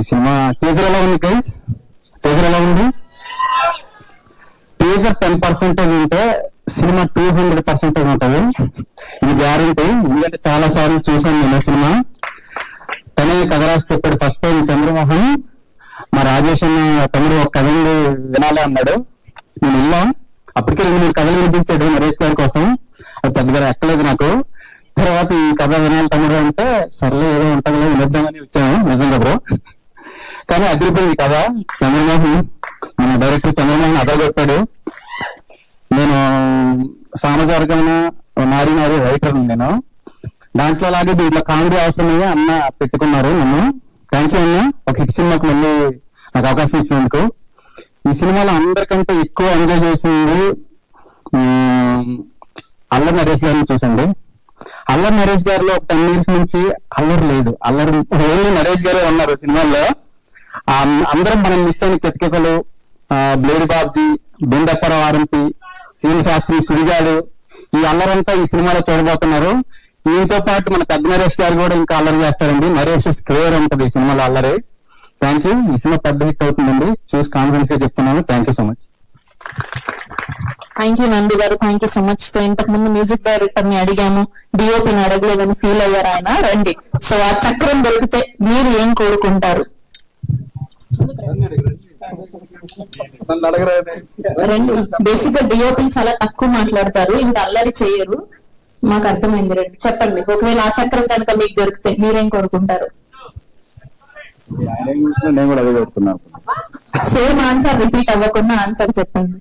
ఈ cinema teaser ఎలా ఉంది గైస్? టీజర్ ఎలా ఉంది? టీజర్ 10% ఉంటే సినిమా 200% ఉంటుంది. ఇది గ్యారంటీ. ఎందుకంటే చాలా సార్లు చూసాను నేను సినిమా. తనే కథ రాసి చెప్పాడు ఫస్ట్ టైం చంద్రమోహన్. మా రాజేష్ అన్న తమ్ముడు ఒక కథ వినాలి అన్నాడు. నేను వెళ్ళాం. అప్పటికే 2-3 కథలు వినిపించాడు నరేష్ గారి కోసం. అది పెద్దగా ఎక్కలేదు నాకు. తర్వాత ఈ కథ వినాలి తమ్ముడు అంటే సర్లే ఏదో ఉంటుందో వినిద్దామని వచ్చాను. నిజంగా బ్రో. కానీ అదిరిపోయింది కథ. చంద్రమోహన్ మన డైరెక్టర్ చంద్రమోహన్ అదరగొట్టాడు. నేను సామాజికమైన నారీ రైటర్ నేను. దాంట్లో లాగే దీంట్లో కామెడీ అవసరమే అన్న పెట్టుకున్నారు నన్ను. థ్యాంక్ యూ అన్న, ఒక హిట్ సినిమాకి మళ్ళీ నాకు అవకాశం ఇచ్చినందుకు. ఈ సినిమాలో అందరికంటే ఎక్కువ ఎంజాయ్ చేసింది అల్లరి నరేష్ గారిని చూసండి. అల్లరి నరేష్ గారిలో ఒక 10 minutes నుంచి అల్లరి లేదు. అల్లరి ఓన్లీ నరేష్ గారే ఉన్నారు సినిమాల్లో. అందరం మనం మిస్ అయిన కెతికెకలు, బ్లేడ్ బాబ్జీ, బెండప్పరావు ఆర్ఎంపి, శ్రీని శాస్త్రి, సుడిగాడు, ఈ అల్లరంతా ఈ సినిమాలో చూడబోతున్నారు. దీంతో పాటు మన పెద్ద నరేష్ గారు కూడా ఇంకా అల్లరి చేస్తారండి. నరేష్ స్క్వేర్ ఉంటుంది ఈ సినిమాలో అల్లరి. Thank you. ఈ సినిమా పెద్ద హిట్ అవుతుందండి. చూసి కాన్ఫిడెన్స్ గా చెప్తున్నాను. Thank you so much. Thank you నందు గారు, thank you so much. So ఇంతకు ముందు మ్యూజిక్ డైరెక్టర్ ని అడిగాము, డిఓపిని అడగలేదని ఫీల్ అయ్యారు ఆయన. రండి. సో ఆ చక్రం దొరికితే మీరు ఏం కోరుకుంటారు? రెండు బేసిక్ గా డిఓపి చాలా తక్కువ మాట్లాడతారు, ఇంకా అల్లరి చేయరు, మాకు అర్థమైంది. రండి చెప్పండి. ఒకవేళ ఆ చక్రం కనుక మీకు దొరికితే మీరేం కోరుకుంటారు? నేను కూడా అదే కోరుకున్నాను. సేమ్ ఆన్సర్ రిపీట్ అవ్వకుండా ఆన్సర్ చెప్పండి.